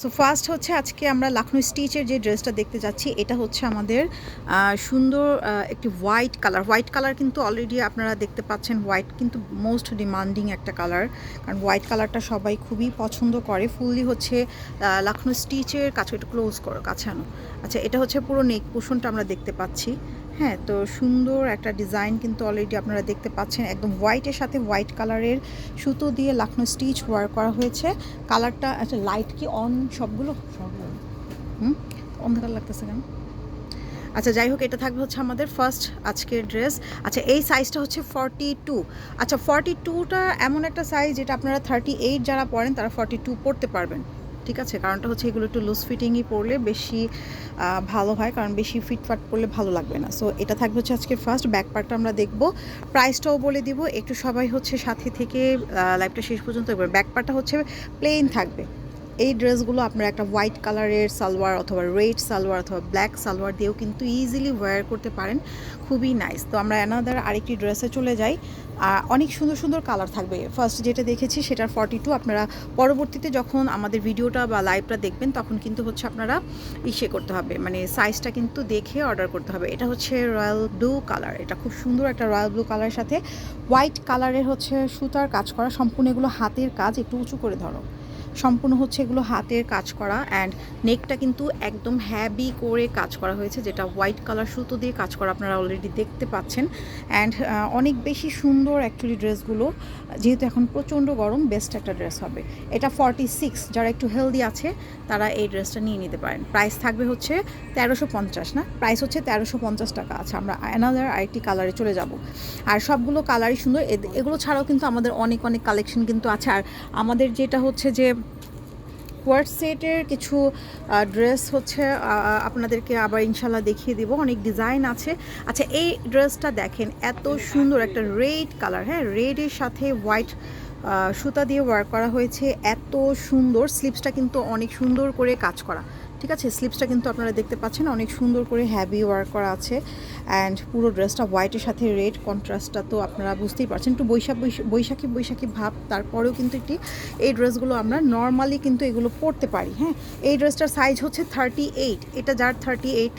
So first হচ্ছে আজকে আমরা লাখনৌ স্টিচের যে ড্রেসটা দেখতে যাচ্ছি এটা হচ্ছে আমাদের সুন্দর একটি হোয়াইট কালার কিন্তু অলরেডি আপনারা দেখতে পাচ্ছেন। হোয়াইট কিন্তু মোস্ট ডিমান্ডিং একটা কালার, কারণ হোয়াইট কালারটা সবাই খুবই পছন্দ করে। ফুললি হচ্ছে লাখনৌ স্টিচের কাছে একটু ক্লোজ করো, কাছে আনো। আচ্ছা, এটা হচ্ছে পুরো নেক পোর্শনটা আমরা দেখতে পাচ্ছি। হ্যাঁ, তো সুন্দর একটা ডিজাইন কিন্তু অলরেডি আপনারা দেখতে পাচ্ছেন। একদম হোয়াইটের সাথে হোয়াইট কালারের সুতো দিয়ে লাখনৌ স্টিচ ওয়ার্ক করা হয়েছে। কালারটা আচ্ছা, লাইট কি অন সবগুলো অন্ধকার লাগতেছে কেন? আচ্ছা, যাই হোক, এটা থাকবে হচ্ছে আমাদের ফার্স্ট আজকের ড্রেস। আচ্ছা, এই সাইজটা হচ্ছে 42। আচ্ছা, 42টা এমন একটা সাইজ যেটা আপনারা 38 যারা পরেন তারা 42 পরতে পারবেন। ঠিক আছে, কারণটা হচ্ছে এগুলো একটু লুজ ফিটিংই পরলে বেশি ভালো হয়, কারণ বেশি ফিটফাট পরলে ভালো লাগবে না। সো এটা থাকবে হচ্ছে আজকে ফার্স্ট। ব্যাক পার্টটা আমরা দেখব, প্রাইসটাও বলে দিব। একটু সবাই হচ্ছে সাথে থেকে লাইভটা শেষ পর্যন্ত এবার। ব্যাক পার্টটা হচ্ছে প্লেন থাকবে। এই ড্রেসগুলো আপনারা একটা হোয়াইট কালারের সালোয়ার অথবা রেড সালোয়ার অথবা ব্ল্যাক সালোয়ার দিয়েও কিন্তু ইজিলি ওয়্যার করতে পারেন। খুবই নাইস। তো আমরা অ্যানাদার আরেকটি ড্রেসে চলে যাই। অনেক সুন্দর সুন্দর কালার থাকবে। ফার্স্ট যেটা দেখেছি সেটার 42। আপনারা পরবর্তীতে যখন আমাদের ভিডিওটা বা লাইভটা দেখবেন তখন কিন্তু হচ্ছে আপনারা ইসে করতে হবে, মানে সাইজটা কিন্তু দেখে অর্ডার করতে হবে। এটা হচ্ছে রয়্যাল ব্লু কালার। এটা খুব সুন্দর একটা রয়্যাল ব্লু কালারের সাথে হোয়াইট কালারের হচ্ছে সুতার কাজ করা। সম্পূর্ণ এগুলো হাতের কাজ, একটু উঁচু করে ধরো। সম্পূর্ণ হচ্ছে এগুলো হাতের কাজ করা। অ্যান্ড নেকটা কিন্তু একদম হ্যাভি করে কাজ করা হয়েছে, যেটা হোয়াইট কালার সুতো দিয়ে কাজ করা আপনারা অলরেডি দেখতে পাচ্ছেন। অ্যান্ড অনেক বেশি সুন্দর অ্যাকচুয়ালি ড্রেসগুলো। যেহেতু এখন প্রচণ্ড গরম, বেস্ট একটা ড্রেস হবে এটা। 46 যারা একটু হেলদি আছে তারা এই ড্রেসটা নিয়ে নিতে পারেন। প্রাইস থাকবে হচ্ছে 1350, না প্রাইস হচ্ছে 1350 টাকা। আচ্ছা, আমরা অ্যানাদার আরেকটি কালারে চলে যাব। আর সবগুলো কালারই সুন্দর। এগুলো ছাড়াও কিন্তু আমাদের অনেক অনেক কালেকশন কিন্তু আছে। আর আমাদের যেটা হচ্ছে যে কোয়ার্ট সেটের কিছু ড্রেস হচ্ছে আপনাদেরকে আবার ইনশাল্লাহ দেখিয়ে দিব। অনেক ডিজাইন আছে। আচ্ছা, এই ড্রেসটা দেখেন, এত সুন্দর একটা রেড কালার। হ্যাঁ, রেডের সাথে হোয়াইট সুতা দিয়ে ওয়ার্ক করা হয়েছে। এত সুন্দর। স্লিপসটা কিন্তু অনেক সুন্দর করে কাজ করা। ঠিক আছে, স্লিপসটা কিন্তু আপনারা দেখতে পাচ্ছেন অনেক সুন্দর করে হ্যাভি ওয়ার্ক করা আছে। অ্যান্ড পুরো ড্রেসটা হোয়াইটের সাথে রেড কন্ট্রাস্টটা তো আপনারা বুঝতেই পারছেন, একটু বৈশাখী ভাব। তারপরেও কিন্তু একটি এই ড্রেসগুলো আমরা নর্মালি কিন্তু এগুলো পরতে পারি। হ্যাঁ, এই ড্রেসটার সাইজ হচ্ছে 38। এটা যার 38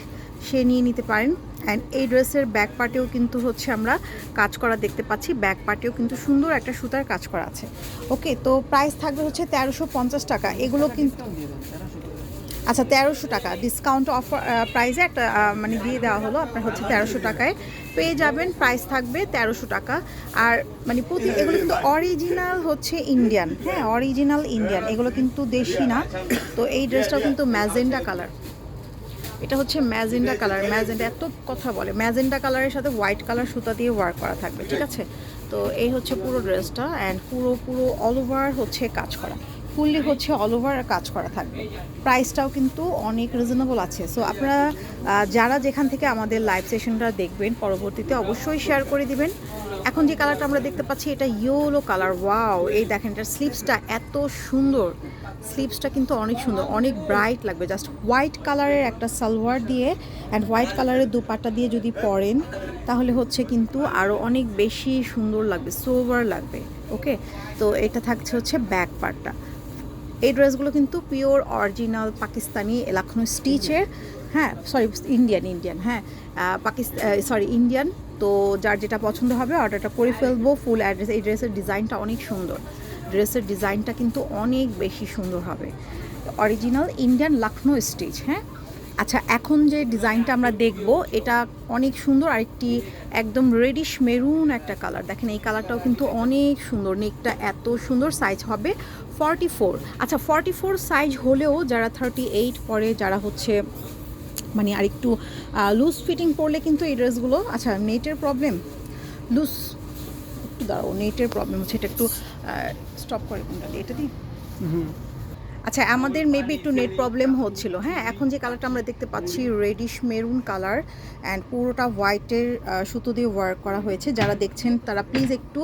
সে নিয়ে নিতে পারেন। অ্যান্ড এই ড্রেসের ব্যাক পার্টেও কিন্তু হচ্ছে আমরা কাজ করা দেখতে পাচ্ছি। ব্যাক পার্টেও কিন্তু সুন্দর একটা সুতার কাজ করা আছে। ওকে, তো প্রাইস থাকবে হচ্ছে 1350 টাকা। এগুলো কিন্তু আচ্ছা 1300 টাকা ডিসকাউন্ট অফার প্রাইসে একটা মানে দিয়ে দেওয়া হলো। আপনার হচ্ছে 1300 টাকায় পেয়ে যাবেন। প্রাইস থাকবে 1300 টাকা। আর মানে এগুলো কিন্তু অরিজিনাল হচ্ছে ইন্ডিয়ান। হ্যাঁ, অরিজিনাল ইন্ডিয়ান, এগুলো কিন্তু দেশি না। তো এই ড্রেসটাও কিন্তু ম্যাজেন্ডা কালার। এটা হচ্ছে ম্যাজেন্ডা কালার। ম্যাজেন্ডা এত কথা বলে। ম্যাজেন্ডা কালারের সাথে হোয়াইট কালার সুতা দিয়ে ওয়ার্ক করা থাকবে। ঠিক আছে, তো এই হচ্ছে পুরো ড্রেসটা। অ্যান্ড পুরো অল ওভার হচ্ছে কাজ করা। ফুললি হচ্ছে অল ওভার কাজ করা থাকবে। প্রাইসটাও কিন্তু অনেক রিজনেবল আছে। সো আপনারা যারা যেখান থেকে আমাদের লাইভ সেশনটা দেখবেন পরবর্তীতে অবশ্যই শেয়ার করে দিবেন। এখন যে কালারটা আমরা দেখতে পাচ্ছি এটা ইয়েলো কালার। ওয়াও, এই দেখেন এটার স্লিপসটা এত সুন্দর। স্লিপসটা কিন্তু অনেক সুন্দর, অনেক ব্রাইট লাগবে। জাস্ট হোয়াইট কালারের একটা সালোয়ার দিয়ে অ্যান্ড হোয়াইট কালারের দুপাট্টা দিয়ে যদি পরেন তাহলে হচ্ছে কিন্তু আরও অনেক বেশি সুন্দর লাগবে, সোভার লাগবে। ওকে, তো এটা থাকছে হচ্ছে ব্যাক পার্টটা। এই ড্রেসগুলো কিন্তু পিওর অরিজিনাল পাকিস্তানি লাখনৌ স্টিচের। হ্যাঁ, সরি, ইন্ডিয়ান। হ্যাঁ, ইন্ডিয়ান। তো যার যেটা পছন্দ হবে অর্ডারটা করে ফেলবো। Full address. এই ড্রেসের ডিজাইনটা অনেক সুন্দর। ড্রেসের ডিজাইনটা কিন্তু অনেক বেশি সুন্দর হবে। Original Indian Lucknow stitch. হ্যাঁ, আচ্ছা, এখন যে ডিজাইনটা আমরা দেখব এটা অনেক সুন্দর। আরেকটি একদম রেডিশ মেরুন একটা কালার। দেখেন এই কালারটাও কিন্তু অনেক সুন্দর। নেকটা এত সুন্দর। সাইজ হবে 44। আচ্ছা, 44 সাইজ হলেও যারা 38 পরে, যারা হচ্ছে মানে আরেকটু লুজ ফিটিং পরলে কিন্তু এই ড্রেসগুলো। আচ্ছা, নেটের প্রবলেম, লুজ একটু দাঁড়াও, নেটের প্রবলেম হচ্ছে। এটা একটু স্টপ করে কোনটা দিয়ে, এটা দিই। আচ্ছা, আমাদের মেবি একটু নেট প্রবলেম হচ্ছিল। হ্যাঁ, এখন যে কালারটা আমরা দেখতে পাচ্ছি রেডিশ মেরুন কালার অ্যান্ড পুরোটা হোয়াইটের সুতো দিয়ে ওয়ার্ক করা হয়েছে। যারা দেখছেন তারা প্লিজ একটু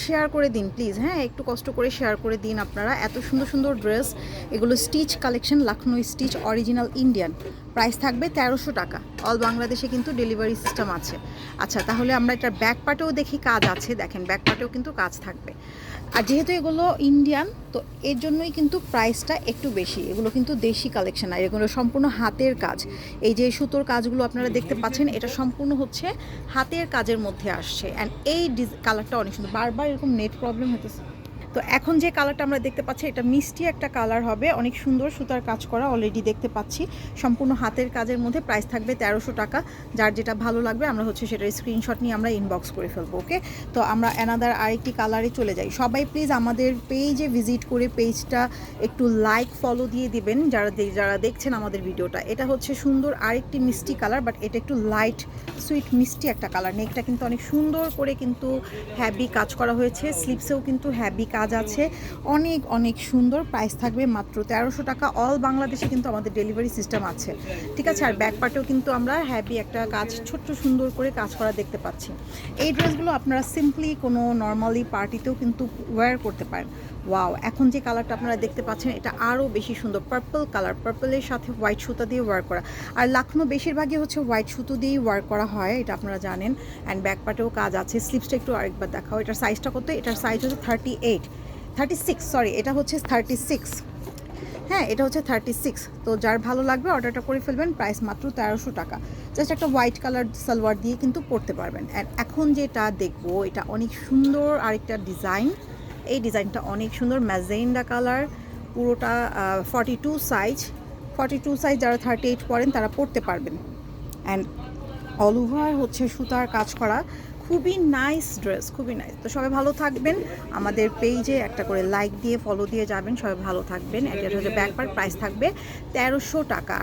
শেয়ার করে দিন প্লিজ। হ্যাঁ, একটু কষ্ট করে শেয়ার করে দিন আপনারা। এত সুন্দর সুন্দর ড্রেস, এগুলো stitch collection, Lucknow stitch original Indian. Price থাকবে 1300 টাকা। অল বাংলাদেশে কিন্তু ডেলিভারি সিস্টেম আছে। আচ্ছা, তাহলে আমরা এটার ব্যাক পার্টেও দেখি কাজ আছে। দেখেন ব্যাক পার্টেও কিন্তু কাজ থাকবে। আর যেহেতু এগুলো ইন্ডিয়ান, তো এর জন্যই কিন্তু প্রাইসটা একটু বেশি। এগুলো কিন্তু দেশি কালেকশন, আর এগুলো সম্পূর্ণ হাতের কাজ। এই যে সুতোর কাজগুলো আপনারা দেখতে পাচ্ছেন, এটা সম্পূর্ণ হচ্ছে হাতের কাজের মধ্যে আসছে। অ্যান্ড এই কালারটা অনেক সুন্দর। বারবার এরকম নেট প্রবলেম হতেছে। তো এখন যে কালারটা আমরা দেখতে পাচ্ছি, এটা মিষ্টি একটা কালার হবে, অনেক সুন্দর সুতার কাজ করা অলরেডি দেখতে পাচ্ছি, সম্পূর্ণ হাতের কাজের মধ্যে। প্রাইস থাকবে 1300 টাকা। যার যেটা ভালো লাগবে আমরা হচ্ছে সেটার স্ক্রিনশট নিয়ে আমরা ইনবক্স করে ফেলবো। ওকে, তো আমরা অ্যানাদার আরেকটি কালারে চলে যাই। সবাই প্লিজ আমাদের পেজে ভিজিট করে পেজটা একটু লাইক ফলো দিয়ে দিবেন যারা দেখছেন আমাদের ভিডিওটা। এটা হচ্ছে সুন্দর আরেকটি মিষ্টি কালার, বাট এটা একটু লাইট সুইট মিষ্টি একটা কালার। নেকটা কিন্তু অনেক সুন্দর করে কিন্তু হ্যাভি কাজ করা হয়েছে, স্লিপসেও কিন্তু হ্যাভি কাজ আছে, অনেক অনেক সুন্দর। প্রাইস থাকবে মাত্র 1300 টাকা। অল বাংলাদেশে কিন্তু আমাদের ডেলিভারি সিস্টেম আছে, ঠিক আছে। আর ব্যাক পার্টেও কিন্তু আমরা হ্যাভি একটা কাজ ছোট্ট সুন্দর করে কাজ করা দেখতে পাচ্ছি। এই ড্রেসগুলো আপনারা সিম্পলি কোনো নর্মালি পার্টিতেও কিন্তু ওয়্যার করতে পারেন। ওয়াও, এখন যে কালারটা আপনারা দেখতে পাচ্ছেন এটা আরও বেশি সুন্দর, পার্পল কালার, পার্পলের সাথে হোয়াইট সুতা দিয়ে ওয়ার করা। আর লাখনো বেশিরভাগই হচ্ছে হোয়াইট সুতো দিয়েই ওয়ার করা হয়, এটা আপনারা জানেন। অ্যান্ড ব্যাক পার্টেও কাজ আছে। স্লিপসটা একটু আরেকবার দেখাও। এটার সাইজটা কত? এটার সাইজ হচ্ছে 36, সরি, এটা হচ্ছে 36। হ্যাঁ, এটা হচ্ছে 36। তো যার ভালো লাগবে অর্ডারটা করে ফেলবেন। প্রাইস মাত্র 1300 টাকা। জাস্ট একটা হোয়াইট কালার সালোয়ার দিয়ে কিন্তু পরতে পারবেন। অ্যান্ড এখন যেটা দেখবো, এটা অনেক সুন্দর আরেকটা ডিজাইন। এই ডিজাইনটা অনেক সুন্দর, ম্যাজেন্ডা কালার, পুরোটা 42 সাইজ। 42 সাইজ যারা 38 পরেন তারা পরতে পারবেন। অ্যান্ড অল ওভার হচ্ছে সুতার কাজ করা, খুবই নাইস ড্রেস, খুবই নাইস। তো সবাই ভালো থাকবেন, আমাদের পেজে একটা করে লাইক দিয়ে ফলো দিয়ে যাবেন। সবাই ভালো থাকবেন। এটা হচ্ছে ব্যাক পার্ট, প্রাইস থাকবে 1300 টাকা।